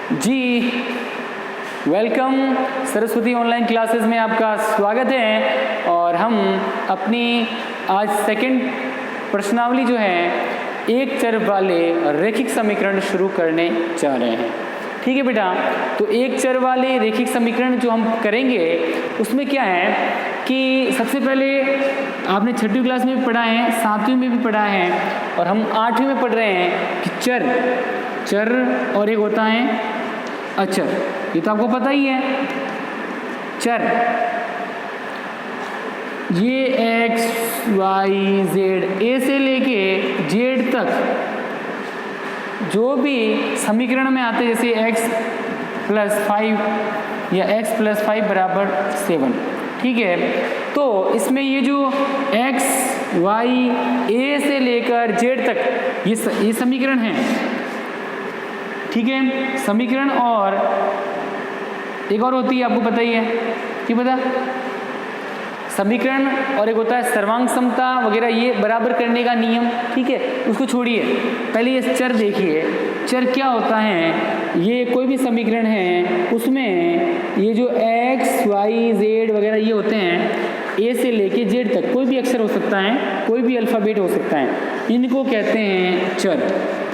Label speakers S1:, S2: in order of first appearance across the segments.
S1: जी welcome, Saraswati online classes में आपका स्वागत है। और हम अपनी आज सेकंड प्रश्नावली जो है एक चर वाले रैखिक समीकरण शुरू करने जा रहे हैं। ठीक है बेटा, तो एक चर वाले रैखिक समीकरण जो हम करेंगे उसमें क्या है कि सबसे पहले आपने छठी क्लास में भी पढ़ा है, सातवीं में भी पढ़ा है और हम आठवीं में पढ़ रहे हैं कि चर और एक होता है अचर। ये तो आपको पता ही है। चर ये एक्स वाई जेड, ए से लेके जेड तक जो भी समीकरण में आते हैं, जैसे x + 5 या x + 5 = 7। ठीक है, तो इसमें ये जो x y a से लेकर z तक ये समीकरण है। ठीक है, समीकरण और एक और होती है, आपको पता ही है कि पता समीकरण और एक होता है सर्वांग समता वगैरह, ये बराबर करने का नियम। ठीक है, उसको छोड़िए, पहले ये चर देखिए। चर क्या होता है? ये कोई भी समीकरण है उसमें ये जो x y z वगैरह ये होते हैं, a से लेके z तक कोई भी अक्षर हो सकता है, कोई भी अल्फ़ाबेट हो सकता है, इनको कहते हैं चर।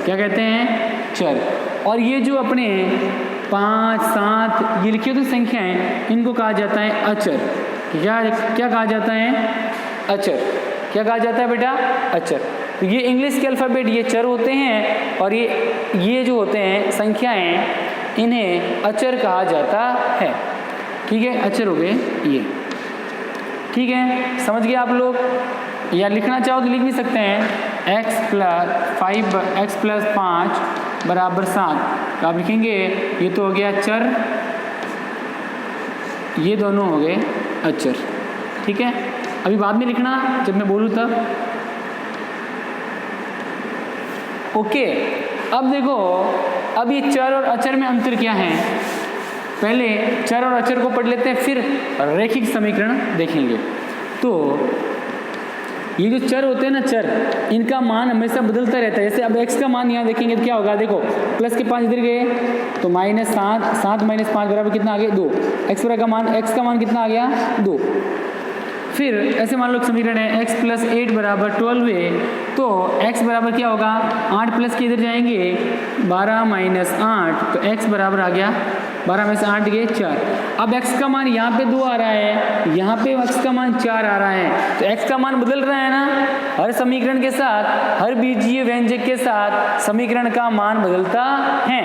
S1: क्या कहते हैं? चर। और ये जो अपने 5, 7 ये लिखी होती संख्याएं, इनको कहा जाता है अचर। क्या कहा जाता है? अचर। क्या कहा जाता है बेटा? अचर। तो ये इंग्लिश के अल्फ़ाबेट ये चर होते हैं और ये जो होते हैं संख्याएं, इन्हें अचर कहा जाता है। ठीक है, अचर हो गए ये। ठीक है, समझ गए आप लोग? या लिखना चाहो तो लिख भी सकते हैं x + 5 = 7। तो आप लिखेंगे ये तो हो गया चर, ये दोनों हो गए अचर। ठीक है, अभी बाद में लिखना जब मैं बोलूँ तब। ओके, अब देखो, अब ये चर और अचर में अंतर क्या है? पहले चर और अचर को पढ़ लेते हैं, फिर रैखिक समीकरण देखेंगे। तो ये जो चर होते हैं ना, चर, इनका मान हमेशा बदलता रहता है। जैसे अब x का मान यहाँ देखेंगे तो क्या होगा? देखो, प्लस के 5 इधर गए तो -7, 7 - 5 बराबर कितना आ गया? 2। x का मान कितना आ गया? 2। फिर ऐसे मान लो समीकरण है x + 8 = 12 है, तो x बराबर क्या होगा? 8 प्लस के इधर जाएंगे 12 - 8, तो x बराबर आ गया 12 में से 8 गए 4। अब x का मान यहाँ पे 2 आ रहा है, यहाँ पे x का मान 4 आ रहा है, तो x का मान बदल रहा है ना। हर समीकरण के साथ, हर बीजीय व्यंजक के साथ समीकरण का मान बदलता है।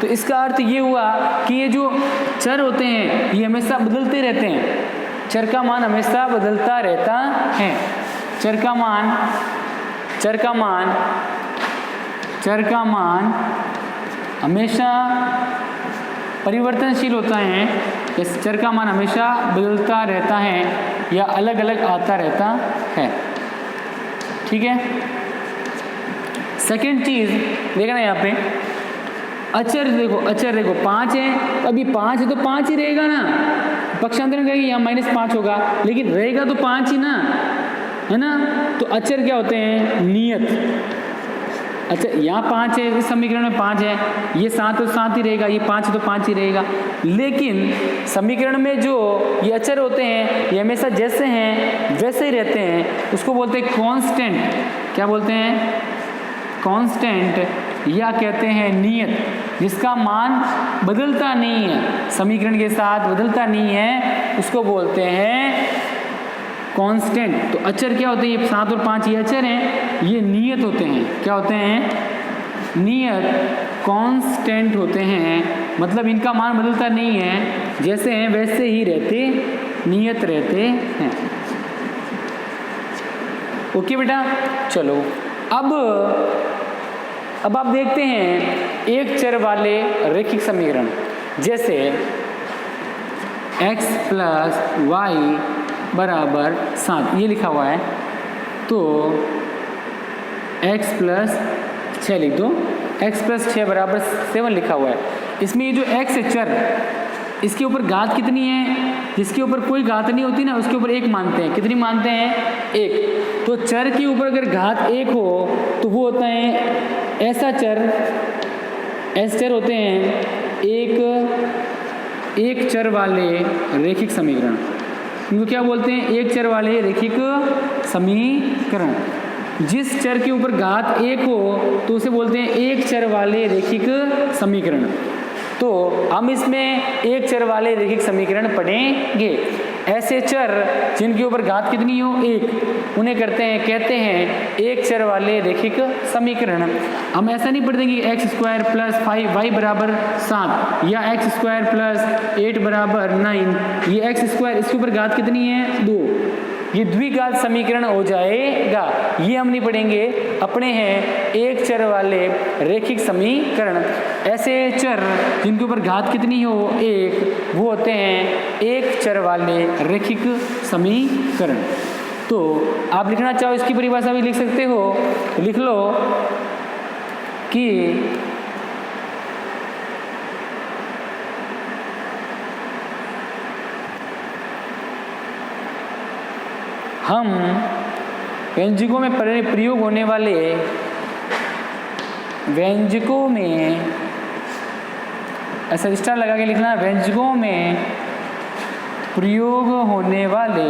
S1: तो इसका अर्थ ये हुआ कि ये जो चर होते हैं ये हमेशा बदलते रहते हैं। चर का मान हमेशा बदलता रहता है। चर का मान हमेशा परिवर्तनशील होता है। इस चर का मान हमेशा बदलता रहता है या अलग अलग आता रहता है। ठीक है, सेकंड चीज देखना यहाँ पे, अचर देखो 5 है, अभी 5 है तो 5 ही रहेगा ना। पक्षांतर में कहेंगे यहाँ -5 होगा, लेकिन रहेगा तो 5 ही ना, है ना। तो अचर क्या होते हैं? नियत। अच्छा, यहाँ 5 है, इस समीकरण में 5 है, ये 7 तो 7 ही रहेगा, ये 5 है तो 5 ही रहेगा। लेकिन समीकरण में जो ये अचर होते हैं ये हमेशा जैसे हैं वैसे ही रहते हैं, उसको बोलते हैं कांस्टेंट। क्या बोलते हैं? कांस्टेंट, या कहते हैं नियत, जिसका मान बदलता नहीं है, समीकरण के साथ बदलता नहीं है, उसको बोलते हैं कांस्टेंट। तो अचर क्या होते हैं? ये 7 और 5 ये अचर हैं, ये नियत होते हैं। क्या होते हैं? नियत, कांस्टेंट होते हैं, मतलब इनका मान बदलता नहीं है, जैसे हैं वैसे ही रहते, नियत रहते हैं। ओके बेटा, चलो अब आप देखते हैं एक चर वाले रैखिक समीकरण, जैसे x + y = 7 ये लिखा हुआ है, तो x + 6 लिख दो, x + 6 = 7 लिखा हुआ है। इसमें ये जो x है चर, इसके ऊपर घात कितनी है? जिसके ऊपर कोई घात नहीं होती ना, उसके ऊपर 1 मानते हैं। कितनी मानते हैं? 1। तो चर के ऊपर अगर घात 1 हो तो वो होता है ऐसा चर ऐसे चर होते हैं एक चर वाले रेखिक समीकरण। इनको क्या बोलते हैं? एक चर वाले रेखिक समीकरण। जिस चर के ऊपर घात 1 हो तो उसे बोलते हैं एक चर वाले रेखिक समीकरण। तो हम इसमें एक चर वाले रेखिक समीकरण पढ़ेंगे। ऐसे चर जिनके ऊपर घात कितनी हो 1, उन्हें कहते हैं एक चर वाले रेखिक समीकरण। हम ऐसा नहीं पढ़ देंगे x² + 5y = 7 या x² + 8 = 9। ये x², इसके ऊपर घात कितनी है 2, ये द्विघात समीकरण हो जाएगा। ये हम नहीं पढ़ेंगे, अपने हैं एक चर वाले रेखिक समीकरण। ऐसे चर जिनके ऊपर घात कितनी हो 1, वो होते हैं एक चर वाले रेखिक समीकरण। तो आप लिखना चाहो इसकी परिभाषा भी लिख सकते हो, लिख लो कि हम व्यंजकों में प्रयोग होने वाले व्यंजकों में, ऐसा स्टार लगा के लिखना, व्यंजकों में प्रयोग होने वाले,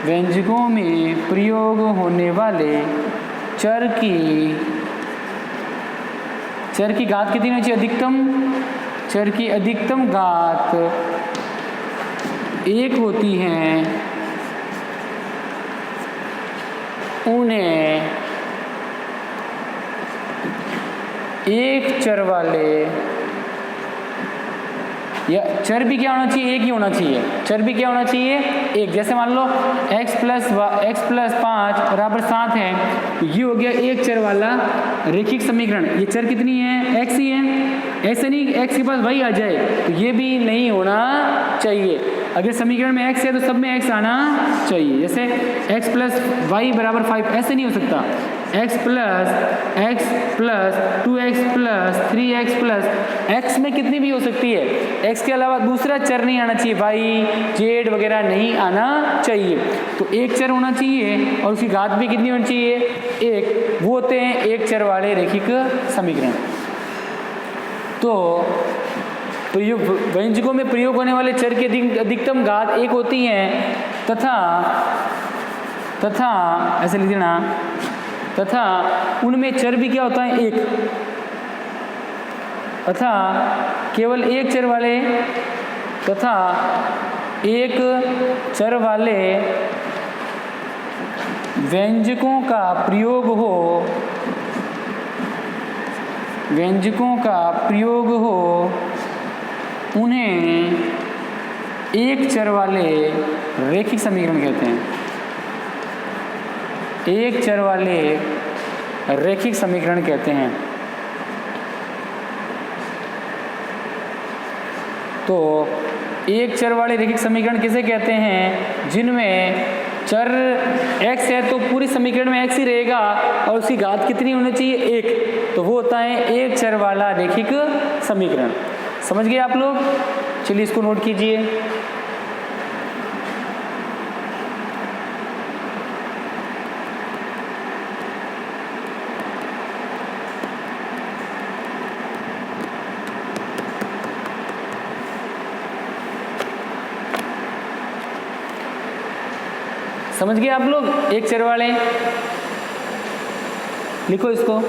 S1: व्यंजकों में प्रयोग होने वाले चर की घात कितनी होनी चाहिए? अधिकतम। चर की अधिकतम घात 1 होती हैं, उन्हें एक चर वाले, या चर भी क्या होना चाहिए? एक ही होना चाहिए। चर भी क्या होना चाहिए? एक। जैसे मान लो x + 5 = 7 है, ये हो गया एक चर वाला रेखिक समीकरण। ये चर कितनी है? x ही है। ऐसे नहीं x के पास y आ जाए, तो ये भी नहीं होना चाहिए। अगर समीकरण में x है तो सब में x आना चाहिए। जैसे x + y = 5, ऐसे नहीं हो सकता। x + 2x + 3x x में कितनी भी हो सकती है, x के अलावा दूसरा चर नहीं आना चाहिए, y z वगैरह नहीं आना चाहिए। तो एक चर होना चाहिए और उसकी घात भी कितनी होनी चाहिए? 1। वो होते हैं एक चर वाले रेखिक समीकरण। तो व्यंजकों में प्रयोग होने वाले चर की अधिकतम घात 1 होती हैं तथा ऐसे लिख देना, तथा उनमें चर भी क्या होता है? 1। तथा केवल एक चर वाले, तथा एक चर वाले व्यंजकों का प्रयोग हो, उन्हें एक चर वाले रेखिक समीकरण कहते हैं। एक चर वाले रेखिक समीकरण कहते हैं। तो एक चर वाले रेखिक समीकरण किसे कहते हैं? जिनमें चर x है तो पूरी समीकरण में x ही रहेगा और उसकी घात कितनी होनी चाहिए? 1। तो वो होता है एक चर वाला रेखिक समीकरण। समझ गए आप लोग? चलिए इसको नोट कीजिए। समझ गए आप लोग? एक चर वाले, लिखो इसको।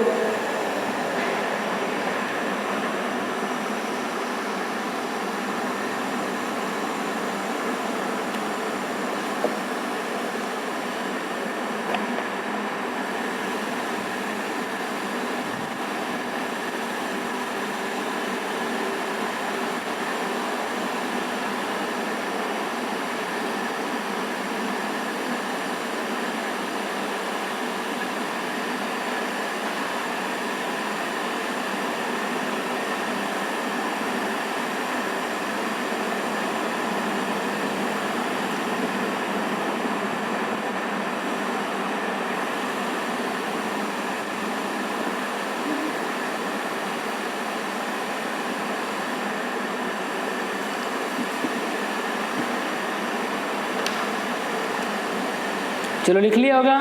S1: चलो लिख लिया होगा,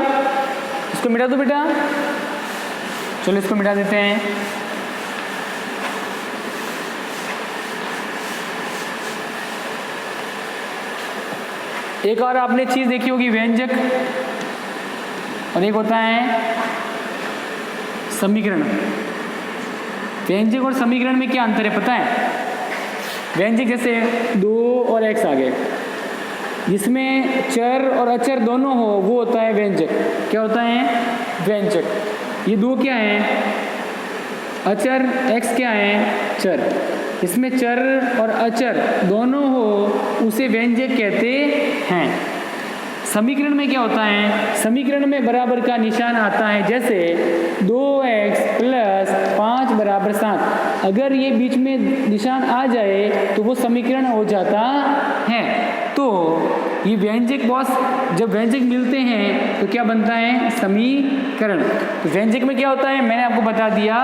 S1: इसको मिटा दो बेटा। चलो इसको मिटा देते हैं। एक और आपने चीज देखी होगी, व्यंजक, और एक होता है समीकरण। व्यंजक और समीकरण में क्या अंतर है पता है? व्यंजक जैसे 2 और x आ गए, जिसमें चर और अचर दोनों हो वो होता है व्यंजक। क्या होता है? व्यंजक। ये 2 क्या है? अचर, x क्या है? चर। इसमें चर और अचर दोनों हो उसे व्यंजक कहते हैं। समीकरण में क्या होता है? समीकरण में बराबर का निशान आता है, जैसे 2x + 5 = 7। अगर ये बीच में निशान आ जाए तो वो समीकरण हो जाता है। तो ये व्यंजक बॉस, जब व्यंजक मिलते हैं तो क्या बनता है? समीकरण। तो व्यंजक में क्या होता है? मैंने आपको बता दिया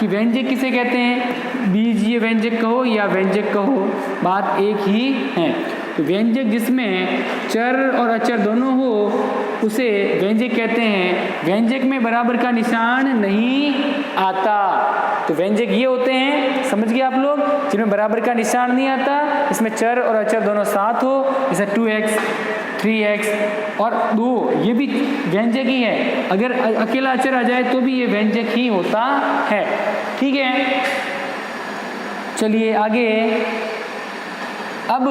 S1: कि व्यंजक किसे कहते हैं, बीजीय व्यंजक कहो या व्यंजक कहो, बात एक ही है। तो व्यंजक जिसमें चर और अचर दोनों हो उसे व्यंजक कहते हैं। व्यंजक में बराबर का निशान नहीं आता। तो व्यंजक ये होते हैं, समझ गए आप लोग, जिनमें बराबर का निशान नहीं आता, इसमें चर और अचर दोनों साथ हो, जैसे 2x, 3x और 2, ये भी व्यंजक ही है। अगर अकेला अचर आ जाए तो भी ये व्यंजक ही होता है। ठीक है, चलिए आगे। अब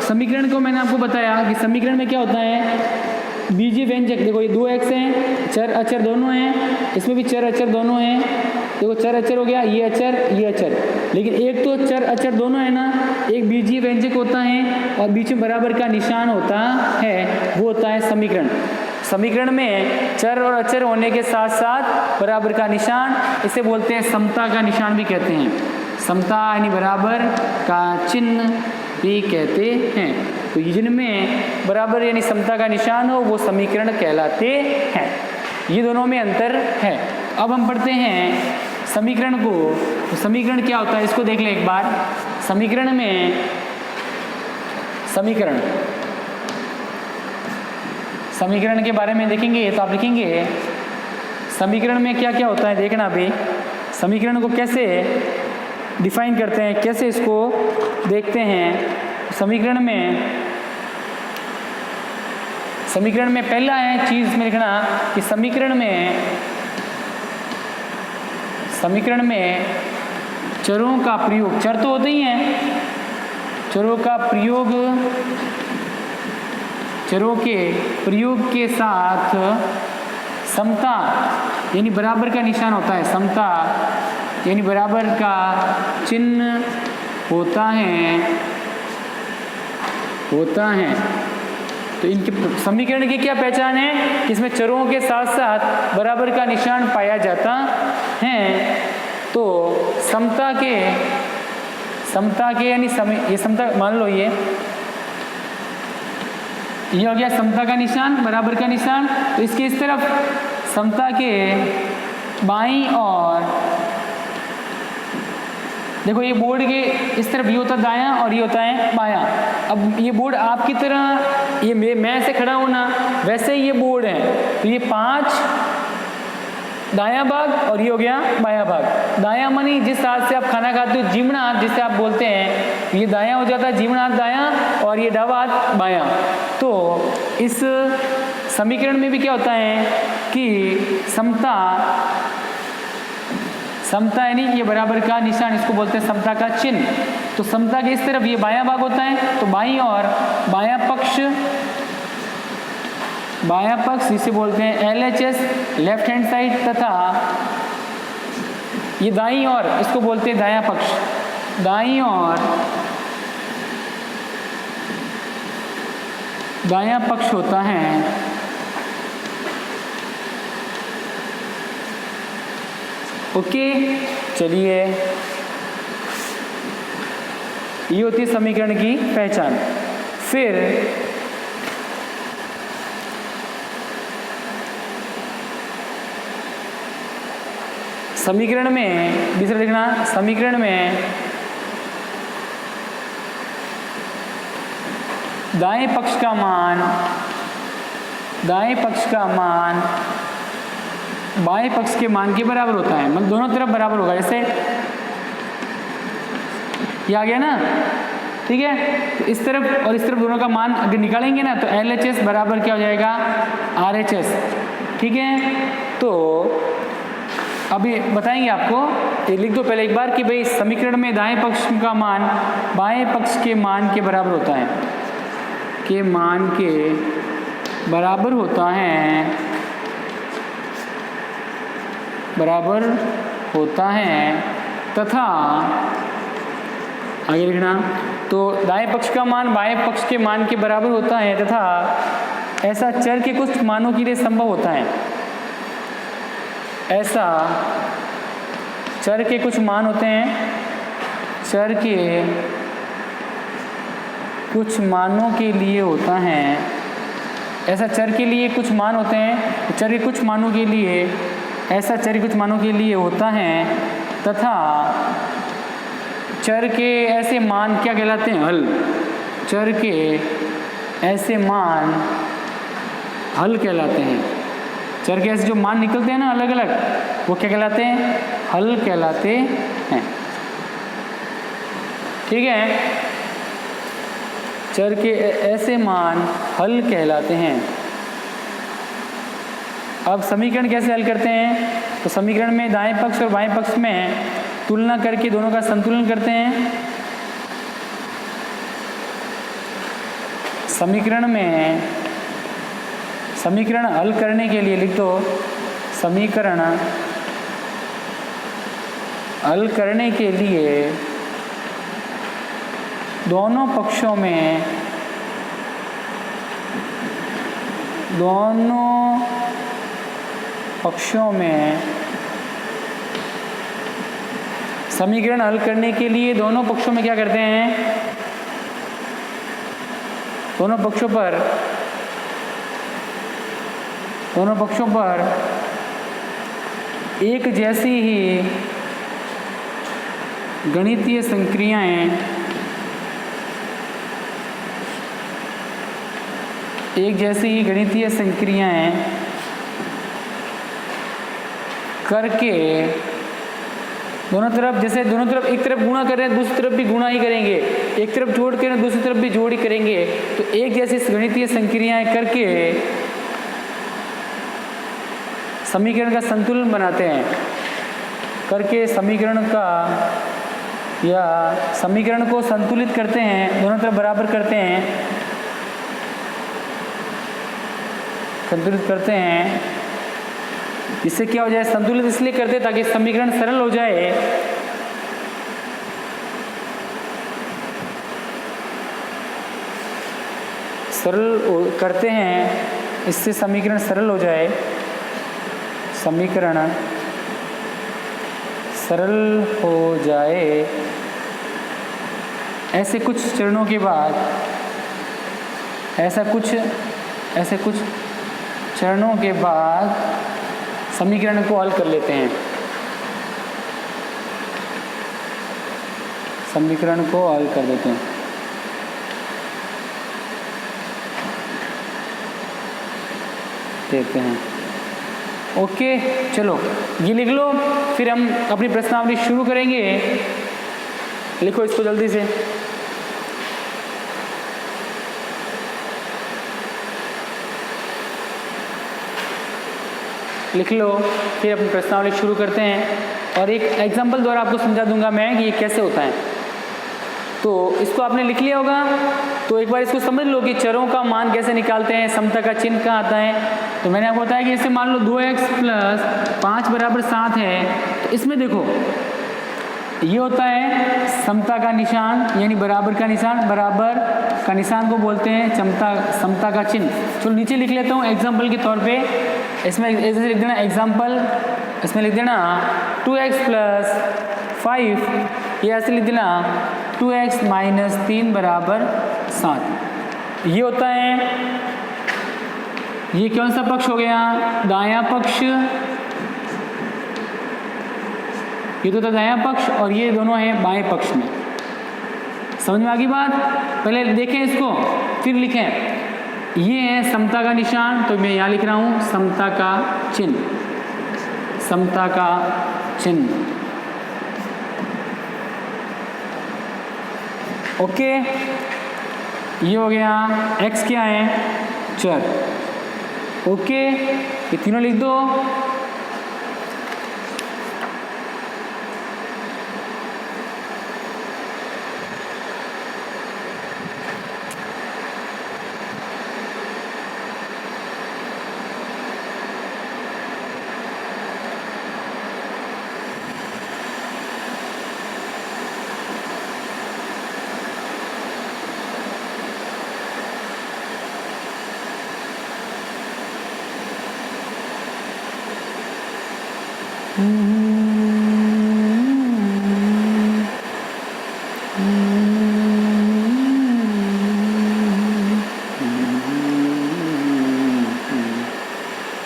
S1: समीकरण को मैंने आपको बताया कि समीकरण में क्या होता है, बीजीय व्यंजक। देखो ये 2x हैं, चर अचर दोनों हैं, इसमें भी चर अचर दोनों हैं। देखो चर अचर हो गया, ये अचर, लेकिन एक तो चर अचर दोनों है ना, एक बीजीय व्यंजक होता है और बीच में बराबर का निशान होता है, वो होता है समीकरण। समीकरण में चर और अचर होने के साथ साथ बराबर का निशान, इसे बोलते हैं समता का निशान भी कहते हैं। समता यानी बराबर का चिन्ह भी कहते हैं। तो जिनमें बराबर यानी समता का निशान हो वो समीकरण कहलाते हैं। ये दोनों में अंतर है। अब हम पढ़ते हैं समीकरण को। तो समीकरण क्या होता है इसको देख लें एक बार। समीकरण में समीकरण के बारे में देखेंगे तो आप लिखेंगे समीकरण में क्या क्या होता है, देखना अभी समीकरण को कैसे डिफाइन करते हैं, कैसे इसको देखते हैं। समीकरण में पहला है चीज में लिखना कि समीकरण में चरों का प्रयोग, चर तो होते ही हैं, चरों का प्रयोग, चरों के प्रयोग के साथ समता यानी बराबर का निशान होता है। समता यानी बराबर का चिन्ह होता है। तो इनके समीकरण की क्या पहचान है कि इसमें चरों के साथ साथ बराबर का निशान पाया जाता है। तो समता के यानी ये समता, मान लो ये हो गया समता का निशान, बराबर का निशान। तो इसके इस तरफ समता के बाईं और देखो ये बोर्ड के इस तरफ ये होता है दायां और ये होता है बायां। अब ये बोर्ड आपकी तरह, ये मैं ऐसे खड़ा हूं ना, वैसे ही ये बोर्ड है। तो ये 5 दायां भाग और ये हो गया बायां भाग। दायां मनी जिस हाथ से आप खाना खाते हो, जीवना हाथ जिसे आप बोलते हैं, ये दायां हो जाता है, जीवना हाथ दायां और ये डावा हाथ बायां। तो इस समीकरण में भी क्या होता है कि समता यानी ये बराबर का निशान, इसको बोलते हैं समता का चिन्ह। तो समता के इस तरफ ये बायां भाग होता है, तो बाईं और बायां पक्ष जिसे बोलते हैं LHS, लेफ्ट हैंड साइड, तथा ये दाईं और इसको बोलते हैं दायां पक्ष। दाईं और दायां पक्ष होता है ओके। चलिए ये होती है समीकरण की पहचान। फिर समीकरण में दूसरा देखना, समीकरण में दाएं पक्ष का मान बाएं पक्ष के मान के बराबर होता है, मतलब दोनों तरफ बराबर होगा। जैसे ये आ गया ना, ठीक है। तो इस तरफ और इस तरफ दोनों का मान अगर निकालेंगे ना तो LHS बराबर क्या हो जाएगा, RHS, ठीक है। तो अभी बताएंगे आपको, ये लिख दो पहले एक बार कि भाई समीकरण में दाएं पक्ष का मान बाएं पक्ष के मान के बराबर होता है, के मान के बराबर होता है, बराबर होता है तथा आगे लिखना, तो दाएं पक्ष का मान बाएं पक्ष के मान के बराबर होता है तथा ऐसा चर के कुछ मानों के लिए संभव होता है, ऐसा चर के कुछ मान होते हैं, चर के कुछ मानों के लिए होता है, ऐसा चर के लिए कुछ मान होते हैं, चर के कुछ मानों के लिए, ऐसा चर के कुछ मानों के लिए होता है तथा चर के ऐसे मान क्या कहलाते हैं, हल। चर के ऐसे मान हल कहलाते हैं। चर के ऐसे जो मान निकलते हैं ना अलग अलग, वो क्या कहलाते हैं, हल कहलाते हैं, ठीक है। चर के ऐसे मान हल कहलाते हैं। अब समीकरण कैसे हल करते हैं, तो समीकरण में दाएं पक्ष और बाएं पक्ष में तुलना करके दोनों का संतुलन करते हैं। समीकरण हल करने के लिए लिख दो, समीकरण हल करने के लिए दोनों पक्षों में समीकरण हल करने के लिए दोनों पक्षों में क्या करते हैं, दोनों पक्षों पर एक जैसी ही गणितीय संक्रियाएं करके दोनों तरफ, जैसे दोनों तरफ एक तरफ गुणा कर रहे हैं दूसरी तरफ भी गुणा ही करेंगे, एक तरफ जोड़ कर दूसरी तरफ भी जोड़ ही करेंगे, तो एक जैसी गणितीय संक्रियाएं करके समीकरण का संतुलन बनाते हैं, करके समीकरण को संतुलित करते हैं, दोनों तरफ बराबर करते हैं, इससे क्या हो जाए, संतुलित इसलिए करते हैं ताकि समीकरण सरल हो जाए, करते हैं इससे समीकरण सरल हो जाए, समीकरण सरल हो जाए। ऐसे कुछ चरणों के बाद, ऐसे कुछ चरणों के बाद समीकरण को हल कर लेते हैं, समीकरण को हल कर देते हैं। ओके, चलो ये लिख लो, फिर हम अपनी प्रश्नावली शुरू करेंगे। लिखो इसको जल्दी से। लिख लो, फिर अपनी प्रश्नावली शुरू करते हैं और एक एग्जांपल द्वारा आपको समझा दूंगा मैं कि ये कैसे होता है। तो इसको आपने लिख लिया होगा, तो एक बार इसको समझ लो कि चरों का मान कैसे निकालते हैं, समता का चिन्ह कहाँ आता है। तो मैंने आपको बताया कि इससे मान लो 2x + 5 = 7 है, तो इसमें देखो ये होता है समता का निशान, यानी बराबर का निशान। बराबर का निशान को बोलते हैं समता का चिन्ह। चलो नीचे लिख लेता हूँ एग्जाम्पल के तौर पे। इसमें ऐसे लिख देना एग्जाम्पल, इसमें लिख देना 2x + 5, ये ऐसे लिख देना 2x - 3 = 7। ये होता है, ये कौन सा पक्ष हो गया, दायां पक्ष। ये तो था दायां पक्ष और ये दोनों हैं बाएं पक्ष में। समझ में आ गई बात? पहले देखें इसको फिर लिखें। ये है समता का निशान, तो मैं यहाँ लिख रहा हूँ समता का चिन्ह। समता का चिन्ह। ओके, ये हो गया। x क्या है? चर। ओके, ये तीनों लिख दो।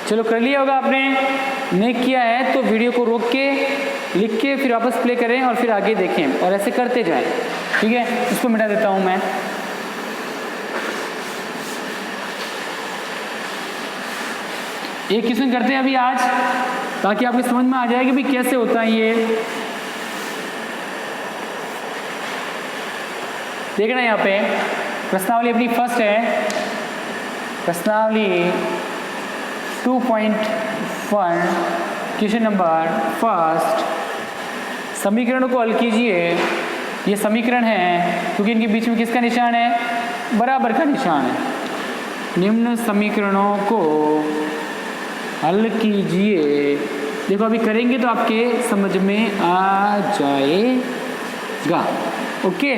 S1: चलो कर लिया होगा आपने, नहीं किया है तो वीडियो को रोक के लिख के फिर वापस प्ले करें और फिर आगे देखें और ऐसे करते जाएं। ठीक है, इसको मिटा देता हूं मैं। एक क्वेश्चन करते हैं अभी आज, ताकि आपको समझ में आ जाए कि भाई कैसे होता है ये। देखना यहाँ पे प्रश्नावली अपनी फर्स्ट है, प्रश्नावली 2.1 क्वेश्चन नंबर फर्स्ट। समीकरणों को हल कीजिए। ये समीकरण है क्योंकि इनके बीच में किसका निशान है? बराबर का निशान है। निम्न समीकरणों को हल कीजिए। देखो अभी करेंगे तो आपके समझ में आ जाएगा। ओके,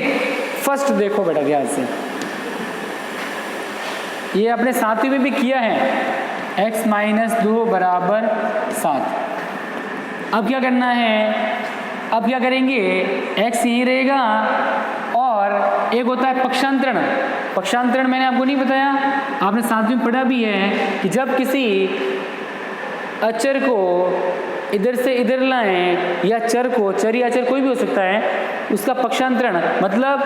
S1: फर्स्ट देखो बेटा ध्यान से, ये अपने साथी में भी किया है, x - 2 बराबर 7। अब क्या करना है? अब क्या करेंगे? x यही रहेगा और एक होता है पक्षांतरण। पक्षांतरण मैंने आपको नहीं बताया, आपने साथ में पढ़ा भी है कि जब किसी अचर को इधर से इधर लाएं या चर को, चर या अचर कोई भी हो सकता है, उसका पक्षांतरण मतलब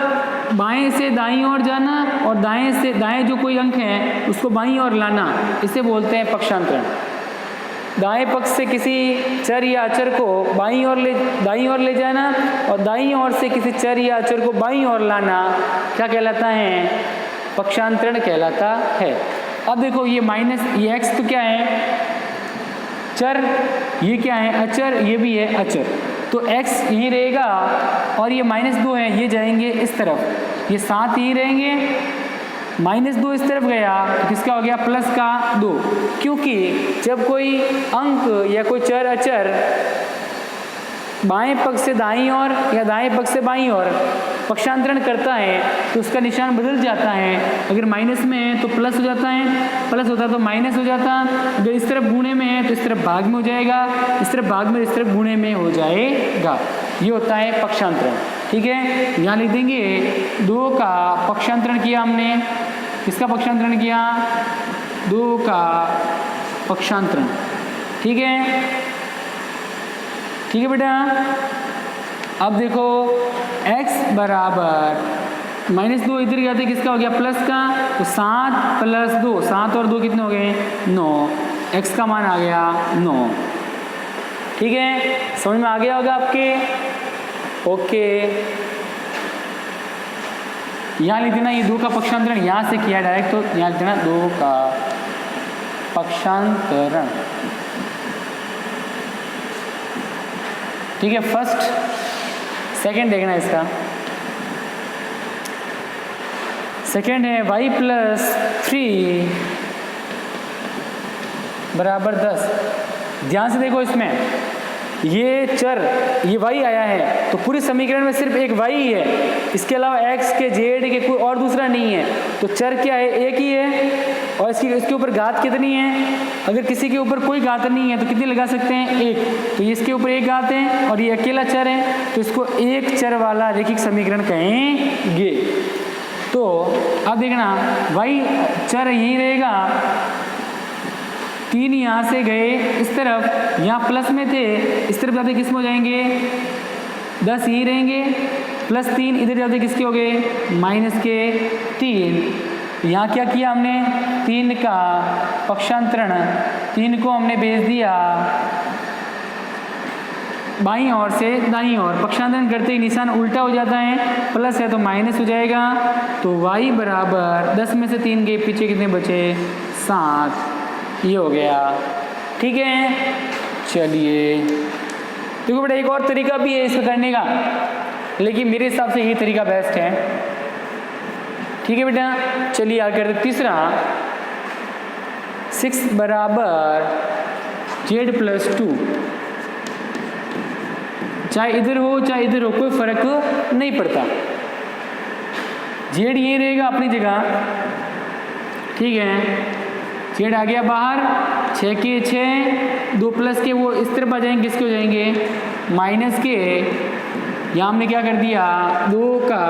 S1: बाएं से दाईं ओर जाना और दाएं से दाएं जो कोई अंक है उसको बाईं ओर लाना, इसे बोलते हैं पक्षांतरण। दाएं पक्ष से किसी चर या अचर को दाईं ओर ले जाना और दाईं ओर से किसी चर या अचर को बाईं ओर लाना क्या कहलाता है? पक्षांतरण कहलाता है। अब देखो ये ये x तो क्या है? चर। ये क्या है? अचर। ये भी है अचर। तो x यही रहेगा और ये -2 है, ये जाएंगे इस तरफ, ये 7 यही रहेंगे, -2 इस तरफ गया तो किसका हो गया? +2। क्योंकि जब कोई अंक या कोई चर अचर बाएं पक्ष से दाईं ओर या दाएं पक्ष से बाईं ओर पक्षांतरण करता है तो उसका निशान बदल जाता है। अगर माइनस में है तो प्लस हो जाता है, प्लस होता तो माइनस हो जाता। अगर इस तरफ गुणे में है तो इस तरफ भाग में हो जाएगा, इस तरफ भाग में, इस तरफ गुणे में हो जाएगा। ये होता है पक्षांतरण। ठीक है, यहाँ लिख देंगे 2 का पक्षांतरण किया हमने। किसका पक्षांतरण किया? 2 का पक्षांतरण। ठीक है, ठीक है बेटा। अब देखो x बराबर -2 इधर गया था, किसका हो गया? प्लस का। तो 7 + 2, 7 और 2 कितने हो गए? 9। x का मान आ गया 9। ठीक है, समझ में आ गया होगा आपके? ओके, यहाँ लिख देना ये 2 का पक्षांतरण, यहाँ से किया डायरेक्ट, तो यहाँ लिख देना 2 का पक्षांतरण। ठीक है, फर्स्ट। सेकंड देखना इसका। सेकंड है y + 3 बराबर 10। ध्यान से देखो, इसमें ये चर, ये y आया है तो पूरे समीकरण में सिर्फ एक y ही है, इसके अलावा x के z के कोई और दूसरा नहीं है। तो चर क्या है? एक ही है। और इसके ऊपर घात कितनी है? अगर किसी के ऊपर कोई घात नहीं है तो कितनी लगा सकते हैं? 1। तो इसके ऊपर एक घात है और ये अकेला चर है, तो इसको एक चर वाला रैखिक समीकरण कहेंगे। तो अब देखना y चर यही रहेगा, 3 यहाँ से गए इस तरफ, यहाँ प्लस में थे, इस तरफ जाते किस में हो जाएंगे? 10 यही रहेंगे, +3 इधर जाते किसके हो गए? -3। यहाँ क्या किया हमने? 3 का पक्षांतरण, 3 को हमने भेज दिया बाईं ओर से दाईं ओर पक्षांतरण करते ही निशान उल्टा हो जाता है, प्लस है तो माइनस हो जाएगा। तो y बराबर 10 में से 3 गए, पीछे कितने बचे 7, ये हो गया। ठीक है, चलिए देखो बेटा एक और तरीका भी है इसको करने का, लेकिन मेरे हिसाब से ये तरीका बेस्ट है। ठीक है बेटा, चलिए आगे करते तीसरा। 6 बराबर z+2, चाहे इधर हो चाहे इधर हो कोई फर्क नहीं पड़ता, जेड ये रहेगा अपनी जगह। ठीक है, जेड आ गया बाहर, 6 के 6, 2 प्लस के वो इस तरफ आ जाएंगे, किसके हो जाएंगे माइनस के। यहाँ हमने क्या कर दिया 2 का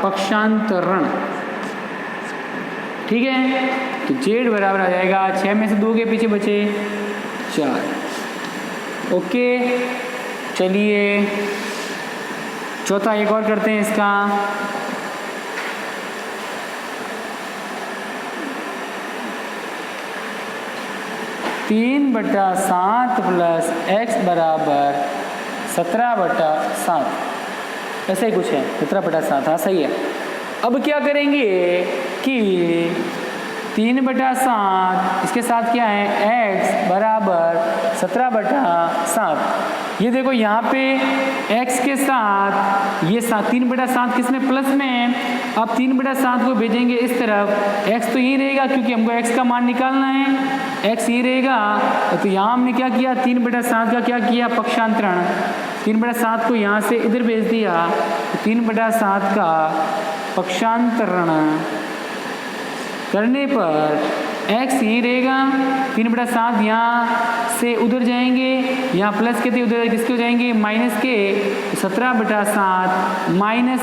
S1: पक्षांतरण। ठीक है, तो जेड बराबर आ जाएगा 6 में से 2 के पीछे बचे 4। ओके, चलिए चौथा एक और करते हैं इसका। तीन बटा 7 प्लस x बराबर 17/7, ऐसा ही कुछ है, 17/7, हाँ सही है। अब क्या करेंगे कि 3/7 इसके साथ क्या है x बराबर 17/7। ये देखो यहाँ पे x के साथ ये 3/7 किसमें प्लस में है। अब 3/7 को भेजेंगे इस तरफ, x तो यही रहेगा क्योंकि हमको x का मान निकालना है, x ये रहेगा। तो यहाँ हमने क्या किया 3/7 का क्या किया पक्षांतरण, 3/7 को यहाँ से इधर भेज दिया। तो 3/7 का पक्षांतरण करने पर x यही रहेगा, 3/7 यहाँ से उधर जाएंगे, यहाँ प्लस के थे उधर किसके हो जाएंगे माइनस के, 17/7 माइनस